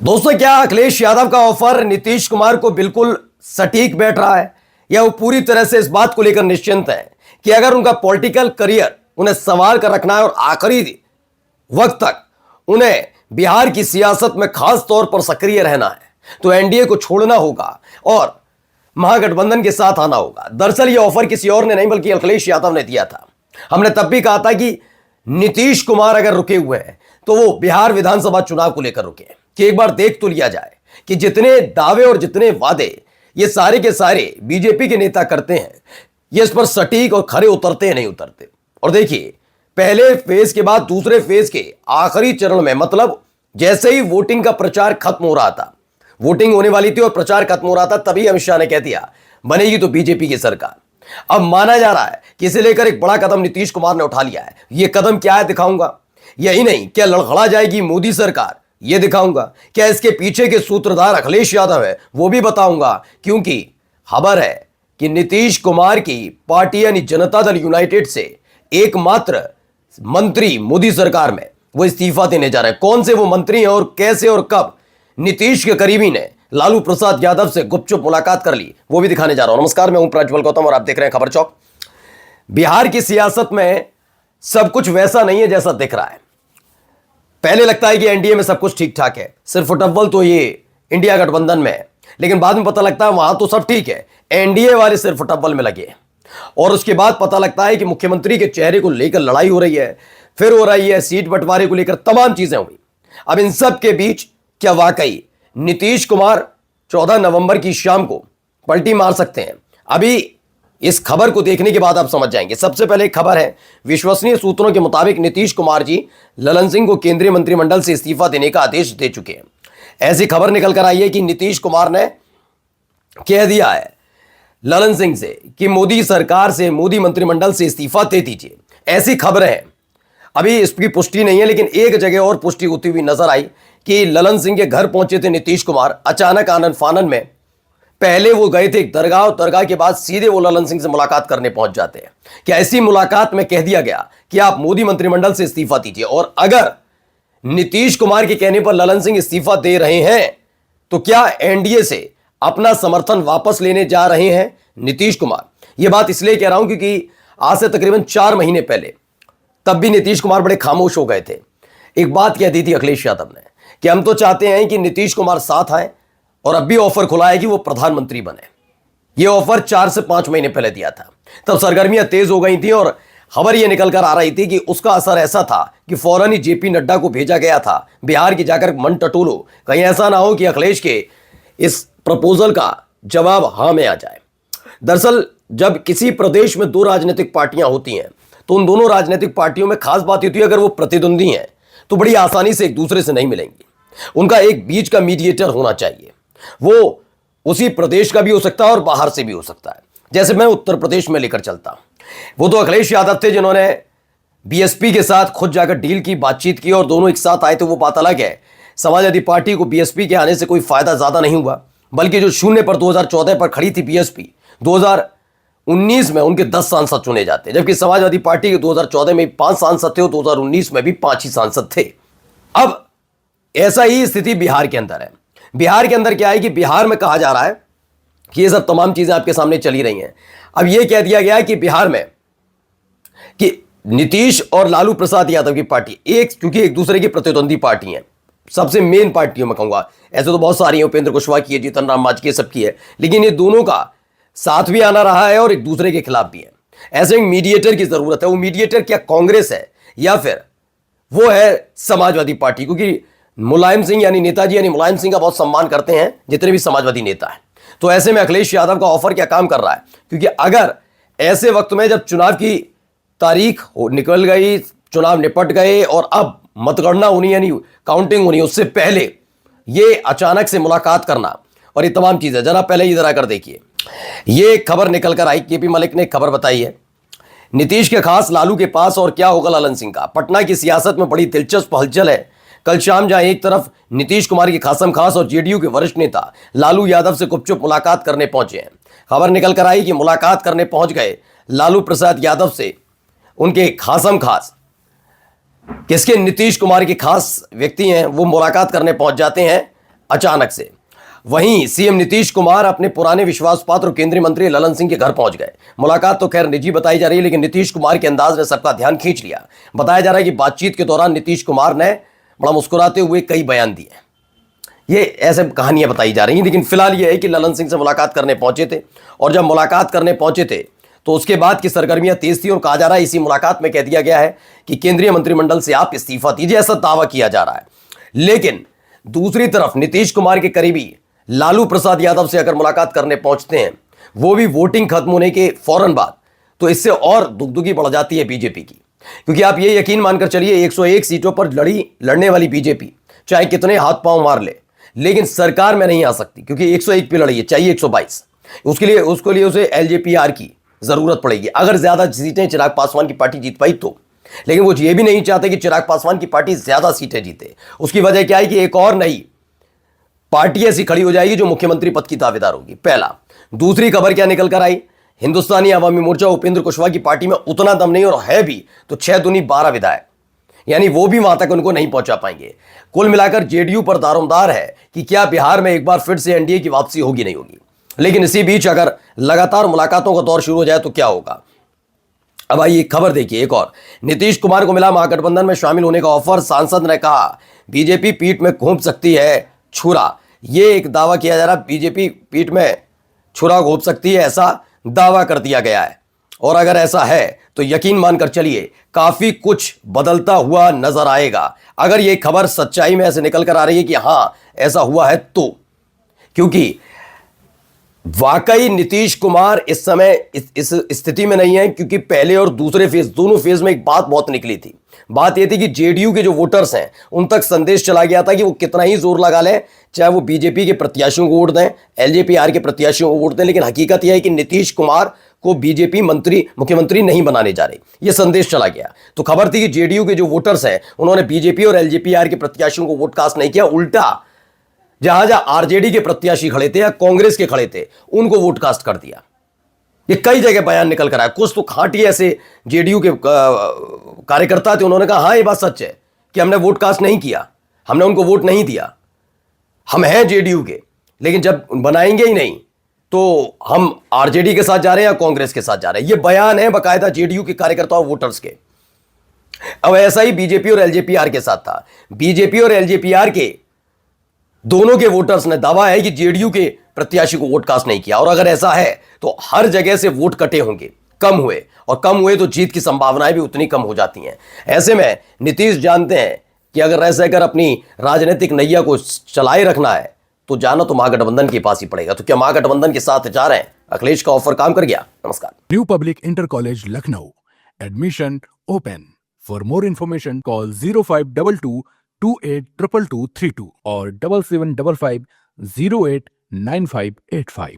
दोस्तों, क्या अखिलेश यादव का ऑफर नीतीश कुमार को बिल्कुल सटीक बैठ रहा है या वो पूरी तरह से इस बात को लेकर निश्चिंत है कि अगर उनका पॉलिटिकल करियर उन्हें संभाल कर रखना है और आखिरी वक्त तक उन्हें बिहार की सियासत में खास तौर पर सक्रिय रहना है तो एनडीए को छोड़ना होगा और महागठबंधन के साथ आना होगा। दरअसल यह ऑफर किसी और ने नहीं बल्कि अखिलेश यादव ने दिया था। हमने तब भी कहा था कि नीतीश कुमार अगर रुके हुए हैं तो वो बिहार विधानसभा चुनाव को लेकर रुके कि एक बार देख तो लिया जाए कि जितने दावे और जितने वादे ये सारे के सारे बीजेपी के नेता करते हैं ये इस पर सटीक और खरे उतरते हैं नहीं उतरते। और देखिए, पहले फेज के बाद दूसरे फेज के आखिरी चरण में, मतलब जैसे ही वोटिंग का प्रचार खत्म हो रहा था, वोटिंग होने वाली थी और प्रचार खत्म हो रहा था, तभी अमित शाह ने कह दिया बनेगी तो बीजेपी की सरकार। अब माना जा रहा है कि इसे लेकर एक बड़ा कदम नीतीश कुमार ने उठा लिया है। यह कदम क्या है दिखाऊंगा। यही नहीं, क्या लड़खड़ा जाएगी मोदी सरकार, यह दिखाऊंगा। क्या इसके पीछे के सूत्रधार अखिलेश यादव है, वो भी बताऊंगा। क्योंकि खबर है कि नीतीश कुमार की पार्टी यानी जनता दल यूनाइटेड से एकमात्र मंत्री मोदी सरकार में वो इस्तीफा देने जा रहे हैं। कौन से वो मंत्री हैं और कैसे और कब नीतीश के करीबी ने लालू प्रसाद यादव से गुपचुप मुलाकात कर ली, वो भी दिखाने जा रहा हूं। नमस्कार, मैं हूं प्रज्वल गौतम और आप देख रहे हैं खबर चौक। बिहार की सियासत में सब कुछ वैसा नहीं है जैसा दिख रहा है। पहले लगता है कि एनडीए में सब कुछ ठीक ठाक है, सिर्फ अव्वल तो ये इंडिया गठबंधन में है, लेकिन बाद में पता लगता है वहां तो सब ठीक है, एनडीए वाले सिर्फ अव्वल में लगे। और उसके बाद पता लगता है कि मुख्यमंत्री के चेहरे को लेकर लड़ाई हो रही है, फिर हो रही है सीट बंटवारे को लेकर, तमाम चीजें हुई। अब इन सब के बीच क्या वाकई नीतीश कुमार 14 नवंबर की शाम को पलटी मार सकते हैं? अभी इस खबर को देखने के बाद आप समझ जाएंगे। सबसे पहले एक खबर है, विश्वसनीय सूत्रों के मुताबिक नीतीश कुमार जी ललन सिंह को केंद्रीय मंत्रिमंडल से इस्तीफा देने का आदेश दे चुके हैं। ऐसी खबर निकल कर आई है कि नीतीश कुमार ने कह दिया है ललन सिंह से कि मोदी सरकार से, मोदी मंत्रिमंडल से इस्तीफा दे दीजिए। ऐसी खबरें हैं, अभी इसकी पुष्टि नहीं है, लेकिन एक जगह और पुष्टि होती हुई नजर आई कि ललन सिंह के घर पहुंचे थे नीतीश कुमार अचानक आनन फानन में। पहले वो गए थे एक दरगाह और दरगाह के बाद सीधे वो ललन सिंह से मुलाकात करने पहुंच जाते हैं। क्या ऐसी मुलाकात में कह दिया गया कि आप मोदी मंत्रिमंडल से इस्तीफा दीजिए, और अगर नीतीश कुमार के कहने पर ललन सिंह इस्तीफा दे रहे हैं तो क्या एनडीए से अपना समर्थन वापस लेने जा रहे हैं नीतीश कुमार? यह बात इसलिए कह रहा हूं क्योंकि आज से तकरीबन 4 महीने पहले तब भी नीतीश कुमार बड़े खामोश हो गए थे। एक बात कह दी थी अखिलेश यादव ने कि हम तो चाहते हैं कि नीतीश कुमार साथ आए, और अब भी ऑफर खुला है कि वो प्रधानमंत्री बने। ये ऑफर 4 से 5 महीने पहले दिया था। तब सरगर्मियां तेज हो गई थी और खबर ये निकल कर आ रही थी कि उसका असर ऐसा था कि फौरन ही जेपी नड्डा को भेजा गया था बिहार की जाकर मन टटोलो, कहीं ऐसा ना हो कि अखिलेश के इस प्रपोजल का जवाब हाँ में आ जाए। दरअसल जब किसी प्रदेश में 2 राजनीतिक पार्टियां होती हैं तो उन दोनों राजनीतिक पार्टियों में खास बात होती है, अगर वो प्रतिद्वंदी हैं तो बड़ी आसानी से एक दूसरे से नहीं मिलेंगी। उनका एक बीच का मीडिएटर होना चाहिए। वो उसी प्रदेश का भी हो सकता है और बाहर से भी हो सकता है। जैसे मैं उत्तर प्रदेश में लेकर चलता हूं, वो तो अखिलेश यादव थे जिन्होंने बीएसपी के साथ खुद जाकर डील की, बातचीत की और दोनों एक साथ आए थे। वो बात अलग है। समाजवादी पार्टी को बीएसपी के आने से कोई फायदा ज्यादा नहीं हुआ, बल्कि जो शून्य पर 2014 पर खड़ी थी बीएसपी, 2019 में उनके 10 सांसद चुने जाते, जबकि समाजवादी पार्टी के 2014 में 5 सांसद थे और 2019 में भी 5 ही सांसद थे। अब ऐसा ही स्थिति बिहार के अंदर है। बिहार के अंदर क्या है कि बिहार में कहा जा रहा है कि ये सब तमाम चीजें आपके सामने चली रही हैं। अब ये कह दिया गया है कि बिहार में कि नीतीश और लालू प्रसाद यादव की पार्टी क्योंकि एक दूसरे की प्रतिद्वंदी पार्टी है, सबसे मेन पार्टियों में कहूंगा, ऐसे तो बहुत सारी हैं, उपेंद्र कुशवाहा की है, जीतन राम मांझी की, सबकी है, लेकिन ये दोनों का साथ भी आना रहा है और एक दूसरे के खिलाफ भी है। ऐसे एक मीडिएटर की जरूरत है। वो मीडिएटर क्या कांग्रेस है या फिर वो है समाजवादी पार्टी? क्योंकि मुलायम सिंह यानी नेताजी यानी मुलायम सिंह का बहुत सम्मान करते हैं जितने भी समाजवादी नेता हैं। तो ऐसे में अखिलेश यादव का ऑफर क्या काम कर रहा है? क्योंकि अगर ऐसे वक्त में जब चुनाव की तारीख निकल गई, चुनाव निपट गए और अब मतगणना होनी यानी काउंटिंग होनी, उससे पहले ये अचानक से मुलाकात करना और ये तमाम चीजें, जरा पहले इधर आकर देखिए। ये खबर निकल कर आई, केपी मलिक ने खबर बताई है, नीतीश के खास लालू के पास और क्या होगा ललन सिंह का। पटना की सियासत में बड़ी दिलचस्प हलचल है। कल शाम जहां एक तरफ नीतीश कुमार की खासम खास और जेडीयू के वरिष्ठ नेता लालू यादव से गुपचुप मुलाकात करने पहुंचे हैं। खबर निकल कर आई कि मुलाकात करने पहुंच गए लालू प्रसाद यादव से उनके खासम खास, किसके, नीतीश कुमार के खास व्यक्ति हैं, वो मुलाकात करने पहुंच जाते हैं अचानक से। वहीं सीएम नीतीश कुमार अपने पुराने विश्वास पात्र केंद्रीय मंत्री ललन सिंह के घर पहुंच गए। मुलाकात तो खैर निजी बताई जा रही है, लेकिन नीतीश कुमार के अंदाज ने सबका ध्यान खींच लिया। बताया जा रहा है कि बातचीत के दौरान नीतीश कुमार ने बड़ा मुस्कुराते हुए कई बयान दिए। ये ऐसे कहानियां बताई जा रही हैं, लेकिन फिलहाल ये है कि ललन सिंह से मुलाकात करने पहुंचे थे, और जब मुलाकात करने पहुंचे थे तो उसके बाद की सरगर्मियां तेज थी, और कहा जा रहा है इसी मुलाकात में कह दिया गया है कि केंद्रीय मंत्रिमंडल से आप इस्तीफा दीजिए, ऐसा दावा किया जा रहा है। लेकिन दूसरी तरफ नीतीश कुमार के करीबी लालू प्रसाद यादव से अगर मुलाकात करने पहुंचते हैं, वो भी वोटिंग खत्म होने के फौरन बाद, तो इससे और दुगदुगी बढ़ जाती है बीजेपी की। क्योंकि आप ये यकीन मानकर चलिए, 101 सीटों पर लड़ने वाली बीजेपी चाहे कितने हाथ पांव मार ले, लेकिन सरकार में नहीं आ सकती, क्योंकि 101 पे लड़ी है, चाहिए 122। उसके लिए उसे एलजेपीआर की जरूरत पड़ेगी, अगर ज्यादा सीटें चिराग पासवान की पार्टी जीत पाई तो। लेकिन वो ये भी नहीं चाहते कि चिराग पासवान की पार्टी ज्यादा सीटें जीते। उसकी वजह क्या है कि एक और नई पार्टी ऐसी खड़ी हो जाएगी जो मुख्यमंत्री पद की दावेदार होगी, पहला। दूसरी खबर क्या निकल कर आई, हिंदुस्तानी अवामी मोर्चा उपेंद्र कुशवाहा की पार्टी में उतना दम नहीं, और है भी तो 6 दूनी 12 विधायक, यानी वो भी वहां तक उनको नहीं पहुंचा पाएंगे। कुल मिलाकर जेडीयू पर दारोमदार है कि क्या बिहार में एक बार फिर से एनडीए की वापसी होगी नहीं होगी। लेकिन इसी बीच अगर लगातार मुलाकातों का दौर शुरू हो जाए तो क्या होगा। अब आइए खबर देखिए एक और, नीतीश कुमार को मिला महागठबंधन में शामिल होने का ऑफर। सांसद ने कहा बीजेपी पीठ में घोंप सकती है छुरा, ये एक दावा किया जा रहा, बीजेपी पीठ में छुरा घोंप सकती है, ऐसा दावा कर दिया गया है। और अगर ऐसा है तो यकीन मानकर चलिए काफी कुछ बदलता हुआ नजर आएगा, अगर ये खबर सच्चाई में ऐसे निकल कर आ रही है कि हां ऐसा हुआ है तो। क्योंकि वाकई नीतीश कुमार इस समय इस स्थिति में नहीं है, क्योंकि पहले और दूसरे फेज, दोनों फेज में एक बात बहुत निकली थी। बात यह थी कि जेडीयू के जो वोटर्स हैं उन तक संदेश चला गया था कि वो कितना ही जोर लगा लें, चाहे वो बीजेपी के प्रत्याशियों को वोट दें, एलजेपीआर के प्रत्याशियों को वोट दें, लेकिन हकीकत यह है कि नीतीश कुमार को बीजेपी मुख्यमंत्री नहीं बनाने जा रही, यह संदेश चला गया। तो खबर थी कि जेडीयू के जो वोटर्स हैं उन्होंने बीजेपी और एलजेपीआर के प्रत्याशियों को वोट कास्ट नहीं किया, उल्टा जहां जहां आरजेडी के प्रत्याशी खड़े थे या कांग्रेस के खड़े थे उनको वोट कास्ट कर दिया। ये कई जगह बयान निकल कर आया। कुछ तो खांटी ऐसे जेडीयू के कार्यकर्ता थे, उन्होंने कहा हां ये बात सच है कि हमने वोट कास्ट नहीं किया, हमने उनको वोट नहीं दिया, हम हैं जेडीयू के, लेकिन जब बनाएंगे ही नहीं तो हम आरजेडी के साथ जा रहे हैं या कांग्रेस के साथ जा रहे हैं। ये बयान है बाकायदा जेडीयू के कार्यकर्ताओं वोटर्स के। अब ऐसा ही बीजेपी और एलजेपीआर के साथ था। बीजेपी और एलजेपीआर के दोनों के वोटर्स ने दावा है कि जेडीयू के प्रत्याशी को वोट कास्ट नहीं किया, और अगर ऐसा है तो हर जगह से वोट कटे होंगे, कम हुए, और कम हुए तो जीत की संभावनाएं भी उतनी कम हो जाती हैं। ऐसे में नीतीश जानते हैं कि अगर ऐसे कर अपनी राजनीतिक नैया को चलाए रखना है तो जाना तो महागठबंधन के पास ही पड़ेगा। तो क्या महागठबंधन के साथ जा रहे हैं? अखिलेश का ऑफर काम कर गया? नमस्कार। New public inter college Lucknow, admission open. For more information call 0522 282232 और 7755 089585।